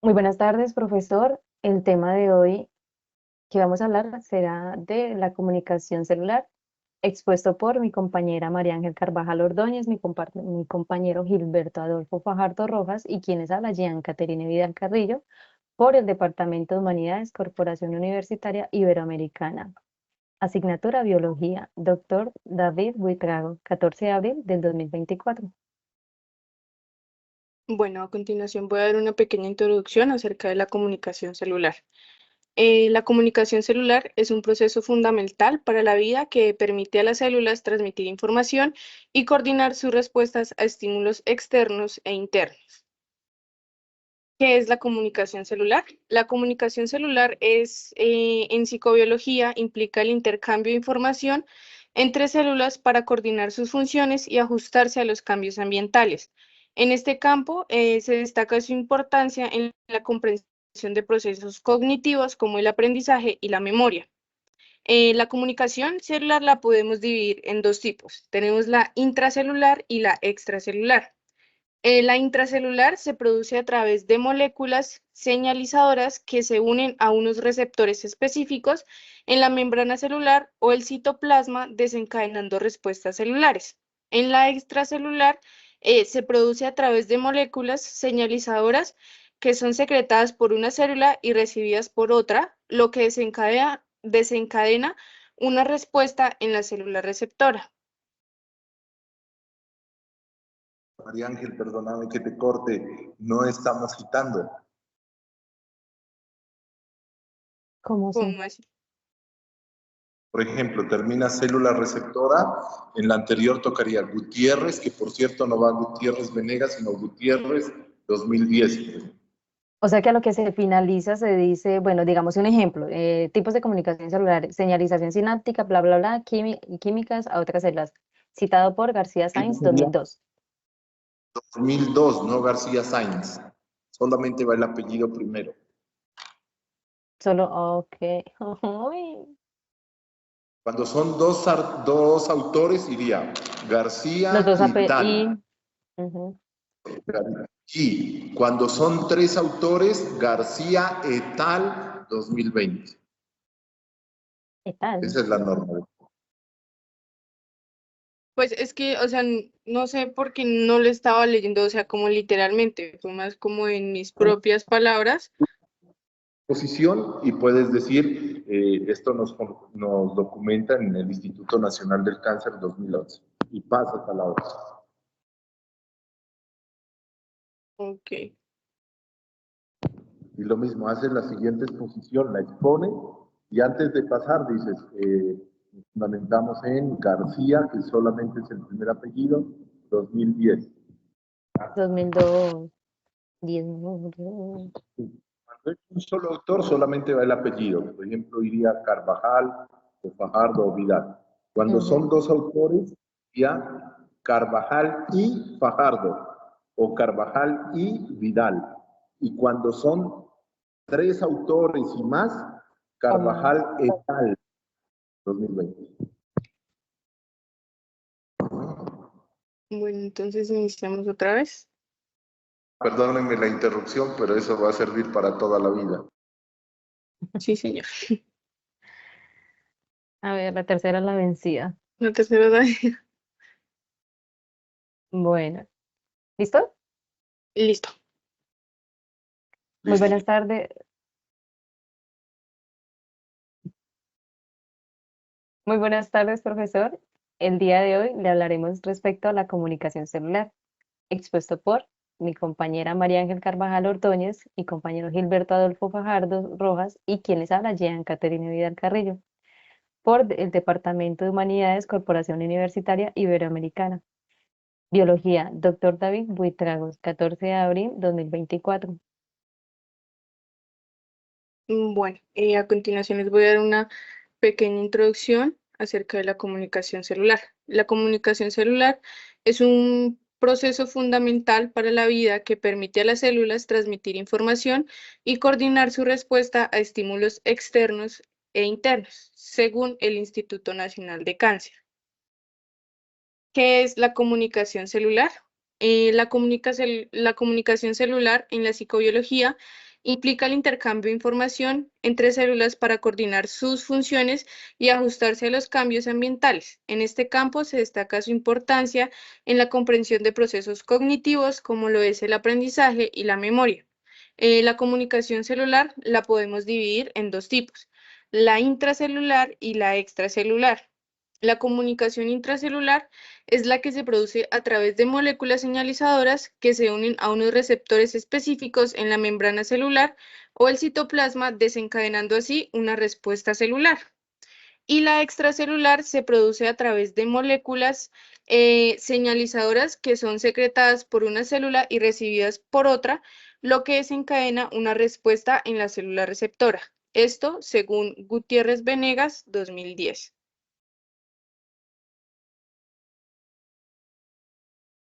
Muy buenas tardes, profesor. El tema de hoy que vamos a hablar será de la comunicación celular, expuesto por mi compañera María Ángel Carvajal Ordóñez, mi compañero Gilberto Adolfo Fajardo Rojas y quienes habla Jean Caterine Vidal Carrillo por el Departamento de Humanidades, Corporación Universitaria Iberoamericana. Asignatura Biología, doctor David Buitrago, 14 de abril del 2024. Bueno, a continuación voy a dar una pequeña introducción acerca de la comunicación celular. La comunicación celular es un proceso fundamental para la vida que permite a las células transmitir información y coordinar sus respuestas a estímulos externos e internos. ¿Qué es la comunicación celular? La comunicación celular en psicobiología, implica el intercambio de información entre células para coordinar sus funciones y ajustarse a los cambios ambientales. En este campo se destaca su importancia en la comprensión de procesos cognitivos como el aprendizaje y la memoria. La comunicación celular la podemos dividir en dos tipos. Tenemos la intracelular y la extracelular. La intracelular se produce a través de moléculas señalizadoras que se unen a unos receptores específicos en la membrana celular o el citoplasma, desencadenando respuestas celulares. En la extracelular se produce a través de moléculas señalizadoras que son secretadas por una célula y recibidas por otra, lo que desencadena una respuesta en la célula receptora. María Ángel, perdóname que te corte, no estamos citando. ¿Cómo ¿Cómo se? así? Por ejemplo, termina célula receptora, en la anterior tocaría Gutiérrez, que por cierto no va Gutiérrez Venegas, sino Gutiérrez 2010. O sea que a lo que se finaliza se dice, bueno, digamos un ejemplo, tipos de comunicación celular, señalización sináptica, bla, bla, bla, químicas a otras células, citado por García Sáenz, 2002. 2002, no García Sáenz. Solamente va el apellido primero. Solo, ok. Uy. Cuando son dos autores, iría Los García dos y AP tal. ujú. Y cuando son tres autores, García et al. 2020. ¿Qué tal? Esa es la norma. Pues es que, o sea, no sé por qué no lo estaba leyendo, o sea, como literalmente, fue más como en mis propias palabras. Posición y puedes decir, esto nos documenta en el Instituto Nacional del Cáncer 2011. Y pasa a la otra. Ok. Y lo mismo, haces la siguiente exposición, la expone y antes de pasar dices, fundamentamos en García, que solamente es el primer apellido, 2010. 2002, 10, Cuando es un solo autor, solamente va el apellido. Por ejemplo, iría Carvajal, o Fajardo, o Vidal. Cuando son dos autores, iría Carvajal y Fajardo, o Carvajal y Vidal. Y cuando son tres autores y más, o más. Carvajal et al. 2020. Bueno, entonces iniciamos otra vez. Perdónenme la interrupción, pero eso va a servir para toda la vida. Sí, señor. A ver, la tercera es la vencida. La tercera edad. Bueno, ¿listo? Listo. Muy Listo. buenas tardes. Muy buenas tardes, profesor. El día de hoy le hablaremos respecto a la comunicación celular, expuesto por mi compañera María Ángel Carvajal Ordóñez, mi compañero Gilberto Adolfo Fajardo Rojas y quienes habla Jean Caterine Vidal Carrillo, por el Departamento de Humanidades, Corporación Universitaria Iberoamericana. Biología, doctor David Buitragos, 14 de abril 2024. Bueno, a continuación les voy a dar una pequeña introducción acerca de la comunicación celular. La comunicación celular es un proceso fundamental para la vida que permite a las células transmitir información y coordinar su respuesta a estímulos externos e internos, según el Instituto Nacional de Cáncer. ¿Qué es la comunicación celular? La comunicación celular en la psicobiología Implica el intercambio de información entre células para coordinar sus funciones y ajustarse a los cambios ambientales. En este campo se destaca su importancia en la comprensión de procesos cognitivos como lo es el aprendizaje y la memoria. La comunicación celular la podemos dividir en dos tipos, la intracelular y la extracelular. La comunicación intracelular es la que se produce a través de moléculas señalizadoras que se unen a unos receptores específicos en la membrana celular o el citoplasma, desencadenando así una respuesta celular. Y la extracelular se produce a través de moléculas señalizadoras que son secretadas por una célula y recibidas por otra, lo que desencadena una respuesta en la célula receptora. Esto según Gutiérrez Venegas, 2010.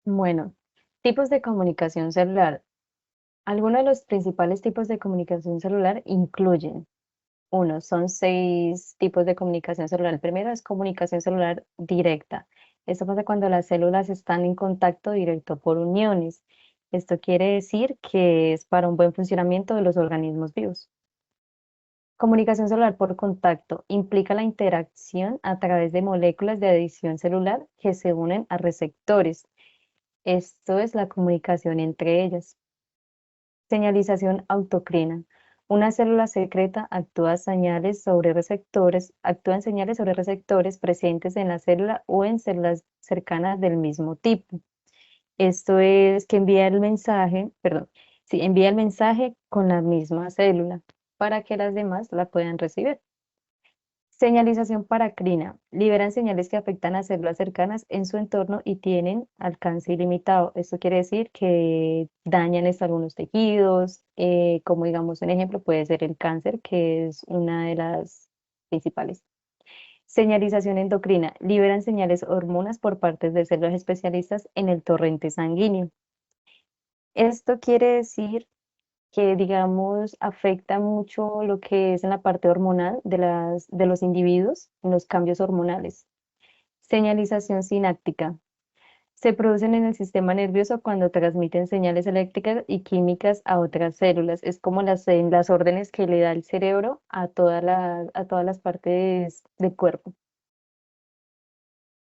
Bueno, tipos de comunicación celular. Algunos de los principales tipos de comunicación celular incluyen, uno, son 6 tipos de comunicación celular. El primero es comunicación celular directa. Esto pasa cuando las células están en contacto directo por uniones. Esto quiere decir que es para un buen funcionamiento de los organismos vivos. Comunicación celular por contacto implica la interacción a través de moléculas de adición celular que se unen a receptores. Esto es la comunicación entre ellas. Señalización autocrina. Una célula secreta actúa actúan señales sobre receptores presentes en la célula o en células cercanas del mismo tipo. Esto es que envía el mensaje, perdón, sí, envía el mensaje con la misma célula para que las demás la puedan recibir. Señalización paracrina. Liberan señales que afectan a células cercanas en su entorno y tienen alcance ilimitado. Esto quiere decir que dañan algunos tejidos, como digamos un ejemplo puede ser el cáncer, que es una de las principales. Señalización endocrina. Liberan señales hormonas por partes de células especialistas en el torrente sanguíneo. Esto quiere decir que, digamos, afecta mucho lo que es en la parte hormonal de los individuos, en los cambios hormonales. Señalización sináptica. Se producen en el sistema nervioso cuando transmiten señales eléctricas y químicas a otras células. Es como las órdenes que le da el cerebro a todas las partes del cuerpo.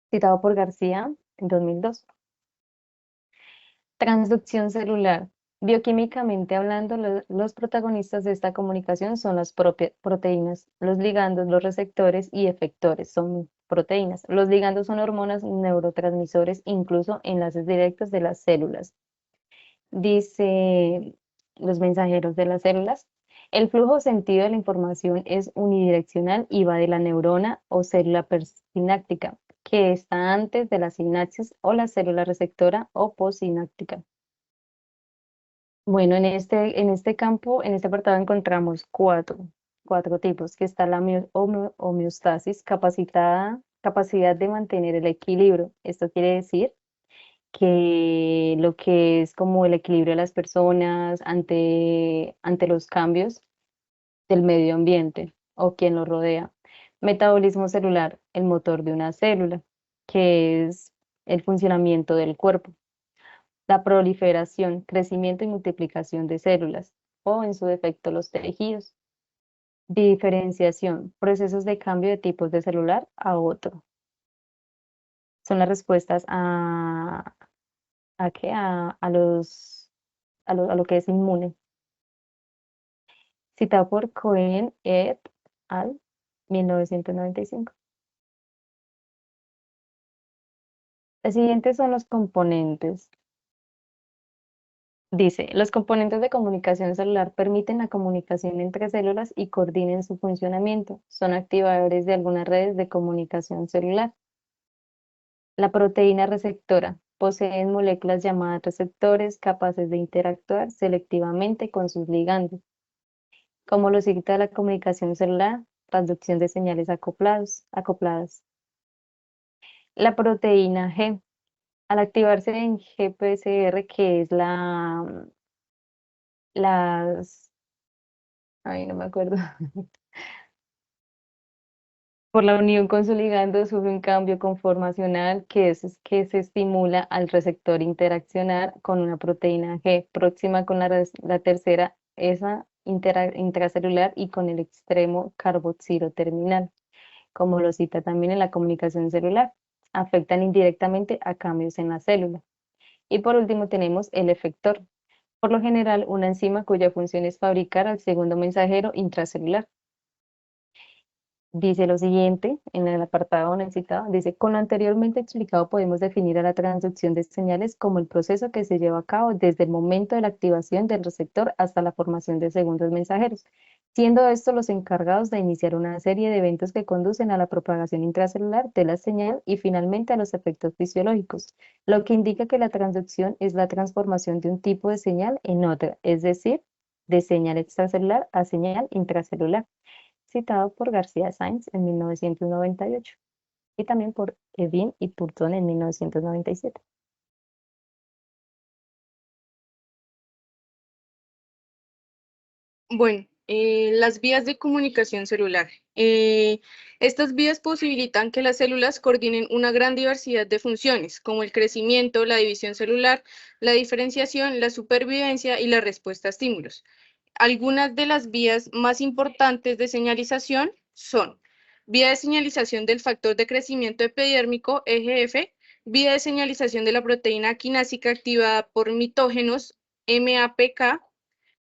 Citado por García en 2002. Transducción celular. Bioquímicamente hablando, los protagonistas de esta comunicación son las propias proteínas. Los ligandos, los receptores y efectores son proteínas. Los ligandos son hormonas, neurotransmisores, incluso enlaces directos de las células. Dice los mensajeros de las células. El flujo sentido de la información es unidireccional y va de la neurona o célula persináptica, que está antes de la sinapsis, o la célula receptora o postsináptica. Bueno, en este campo, en este apartado encontramos cuatro tipos, que está la homeostasis, capacidad de mantener el equilibrio. Esto quiere decir que lo que es como el equilibrio de las personas ante los cambios del medio ambiente o quien lo rodea. Metabolismo celular, el motor de una célula, que es el funcionamiento del cuerpo. La proliferación, crecimiento y multiplicación de células, o en su defecto los tejidos. Diferenciación, procesos de cambio de tipos de celular a otro. Son las respuestas ¿a qué? A lo que es inmune. Citado por Cohen et al. 1995. Los siguientes son los componentes. Dice, los componentes de comunicación celular permiten la comunicación entre células y coordinan su funcionamiento. Son activadores de algunas redes de comunicación celular. La proteína receptora. Poseen moléculas llamadas receptores capaces de interactuar selectivamente con sus ligandos. Como lo cita la comunicación celular, transducción de señales acopladas. La proteína G. Al activarse en GPCR, que es ay, no me acuerdo, por la unión con su ligando sufre un cambio conformacional es que se estimula al receptor interaccionar con una proteína G próxima con la tercera esa intracelular y con el extremo carboxilo terminal, como lo cita también en la comunicación celular. Afectan indirectamente a cambios en la célula. Y por último tenemos el efector. Por lo general, una enzima cuya función es fabricar al segundo mensajero intracelular. Dice lo siguiente, en el apartado no citado, dice, con lo anteriormente explicado podemos definir a la transducción de señales como el proceso que se lleva a cabo desde el momento de la activación del receptor hasta la formación de segundos mensajeros, siendo estos los encargados de iniciar una serie de eventos que conducen a la propagación intracelular de la señal y finalmente a los efectos fisiológicos, lo que indica que la transducción es la transformación de un tipo de señal en otra, es decir, de señal extracelular a señal intracelular, citado por García Sáenz en 1998 y también por Evin y Purton en 1997. Bueno, las vías de comunicación celular. Estas vías posibilitan que las células coordinen una gran diversidad de funciones, como el crecimiento, la división celular, la diferenciación, la supervivencia y la respuesta a estímulos. Algunas de las vías más importantes de señalización son vía de señalización del factor de crecimiento epidérmico, EGF, vía de señalización de la proteína quinásica activada por mitógenos, MAPK,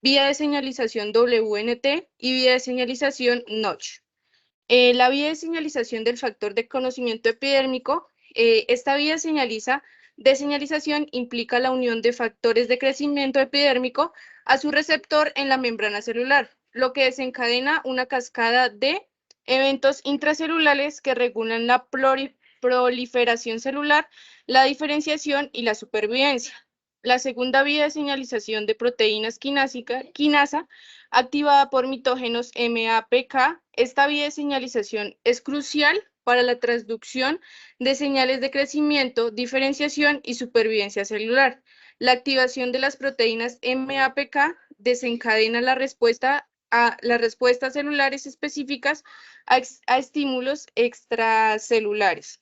vía de señalización WNT y vía de señalización Notch. La vía de señalización del factor de conocimiento epidérmico, esta vía de señalización implica la unión de factores de crecimiento epidérmico a su receptor en la membrana celular, lo que desencadena una cascada de eventos intracelulares que regulan la proliferación celular, la diferenciación y la supervivencia. La segunda vía de señalización de proteínas quinasa, activada por mitógenos MAPK. Esta vía de señalización es crucial para la transducción de señales de crecimiento, diferenciación y supervivencia celular. La activación de las proteínas MAPK desencadena las respuestas celulares específicas a estímulos extracelulares.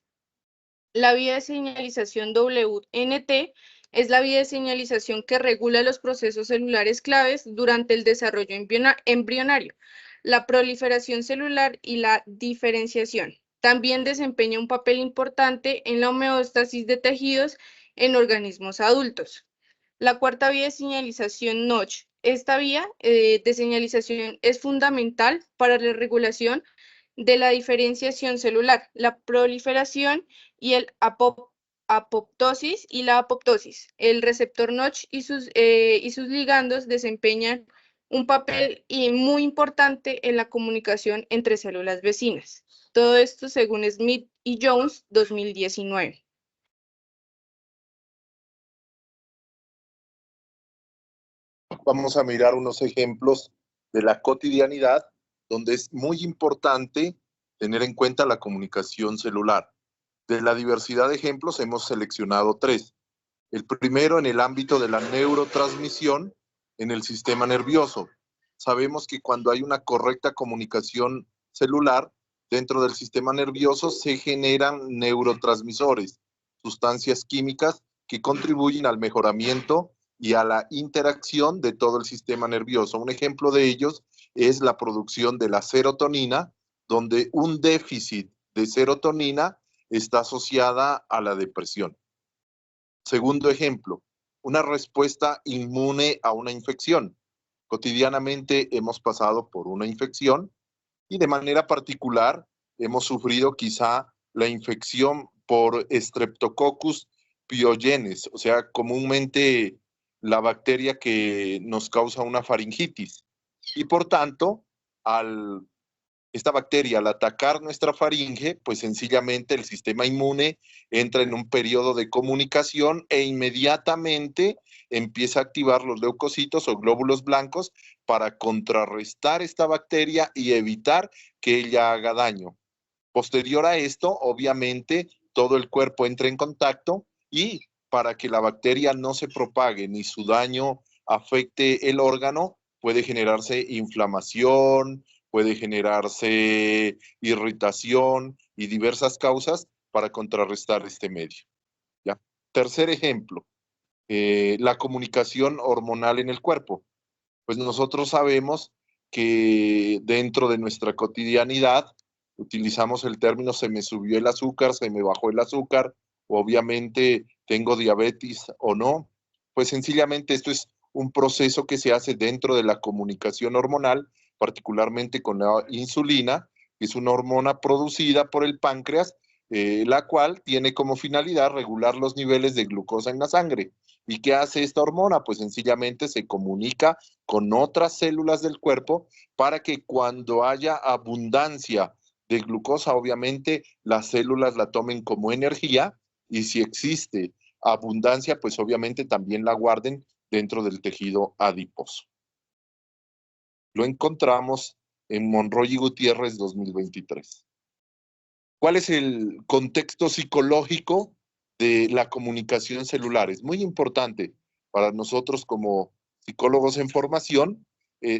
La vía de señalización WNT es la vía de señalización que regula los procesos celulares claves durante el desarrollo embrionario, la proliferación celular y la diferenciación. También desempeña un papel importante en la homeostasis de tejidos en organismos adultos. La cuarta vía de señalización Notch. Esta vía de señalización es fundamental para la regulación de la diferenciación celular, la proliferación y el apoptosis y la apoptosis. El receptor Notch y sus ligandos desempeñan un papel muy importante en la comunicación entre células vecinas. Todo esto según Smith y Jones, 2019. Vamos a mirar unos ejemplos de la cotidianidad donde es muy importante tener en cuenta la comunicación celular. De la diversidad de ejemplos hemos seleccionado 3. El primero en el ámbito de la neurotransmisión en el sistema nervioso. Sabemos que cuando hay una correcta comunicación celular dentro del sistema nervioso se generan neurotransmisores, sustancias químicas que contribuyen al mejoramiento y a la interacción de todo el sistema nervioso. Un ejemplo de ellos es la producción de la serotonina, donde un déficit de serotonina está asociada a la depresión. Segundo ejemplo, una respuesta inmune a una infección. Cotidianamente hemos pasado por una infección y de manera particular hemos sufrido quizá la infección por Streptococcus pyogenes, o sea, comúnmente la bacteria que nos causa una faringitis. Y por tanto, esta bacteria al atacar nuestra faringe, pues sencillamente el sistema inmune entra en un periodo de comunicación e inmediatamente empieza a activar los leucocitos o glóbulos blancos para contrarrestar esta bacteria y evitar que ella haga daño. Posterior a esto, obviamente, todo el cuerpo entra en contacto y para que la bacteria no se propague ni su daño afecte el órgano, puede generarse inflamación, puede generarse irritación y diversas causas para contrarrestar este medio. ¿Ya? Tercer ejemplo, la comunicación hormonal en el cuerpo. Pues nosotros sabemos que dentro de nuestra cotidianidad utilizamos el término se me subió el azúcar, se me bajó el azúcar, obviamente tengo diabetes o no. Pues sencillamente esto es un proceso que se hace dentro de la comunicación hormonal, particularmente con la insulina, que es una hormona producida por el páncreas, la cual tiene como finalidad regular los niveles de glucosa en la sangre. ¿Y qué hace esta hormona? Pues sencillamente se comunica con otras células del cuerpo para que cuando haya abundancia de glucosa, obviamente las células la tomen como energía y si existe abundancia, pues obviamente también la guarden dentro del tejido adiposo. Lo encontramos en Monroy y Gutiérrez 2023. ¿Cuál es el contexto psicológico de la comunicación celular? Es muy importante para nosotros como psicólogos en formación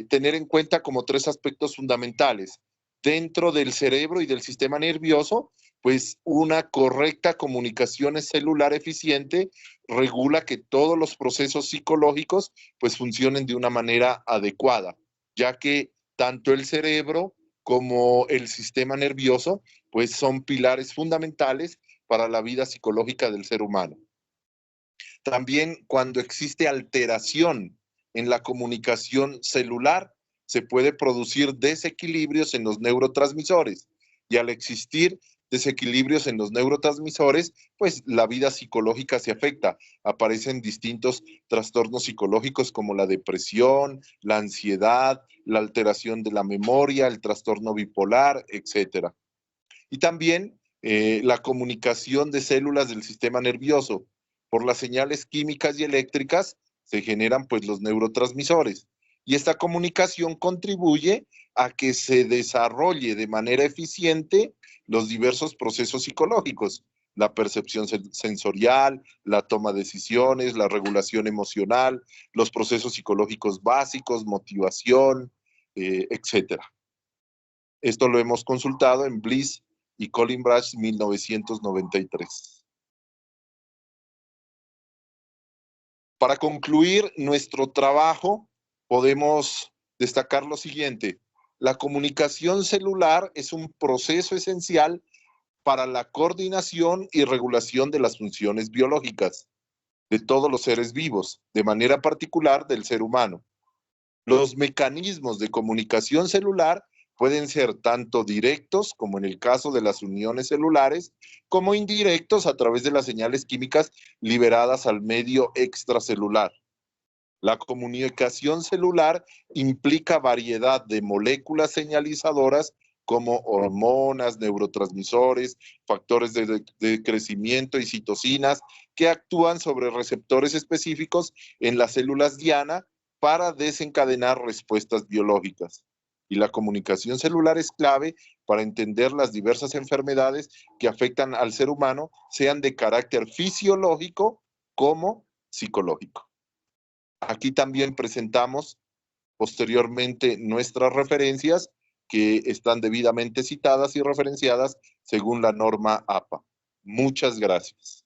tener en cuenta como tres aspectos fundamentales. Dentro del cerebro y del sistema nervioso, pues una correcta comunicación celular eficiente regula que todos los procesos psicológicos pues funcionen de una manera adecuada, ya que tanto el cerebro como el sistema nervioso pues son pilares fundamentales para la vida psicológica del ser humano. También cuando existe alteración en la comunicación celular, se puede producir desequilibrios en los neurotransmisores y al existir desequilibrios en los neurotransmisores, pues la vida psicológica se afecta. Aparecen distintos trastornos psicológicos como la depresión, la ansiedad, la alteración de la memoria, el trastorno bipolar, etcétera. Y también la comunicación de células del sistema nervioso. Por las señales químicas y eléctricas se generan pues los neurotransmisores. Y esta comunicación contribuye a que se desarrolle de manera eficiente los diversos procesos psicológicos, la percepción sensorial, la toma de decisiones, la regulación emocional, los procesos psicológicos básicos, motivación, etcétera. Esto lo hemos consultado en Bliss y Colin Brash 1993. Para concluir nuestro trabajo, podemos destacar lo siguiente. La comunicación celular es un proceso esencial para la coordinación y regulación de las funciones biológicas de todos los seres vivos, de manera particular del ser humano. Los mecanismos de comunicación celular pueden ser tanto directos, como en el caso de las uniones celulares, como indirectos a través de las señales químicas liberadas al medio extracelular. La comunicación celular implica variedad de moléculas señalizadoras como hormonas, neurotransmisores, factores de crecimiento y citocinas que actúan sobre receptores específicos en las células diana para desencadenar respuestas biológicas. Y la comunicación celular es clave para entender las diversas enfermedades que afectan al ser humano, sean de carácter fisiológico como psicológico. Aquí también presentamos posteriormente nuestras referencias que están debidamente citadas y referenciadas según la norma APA. Muchas gracias.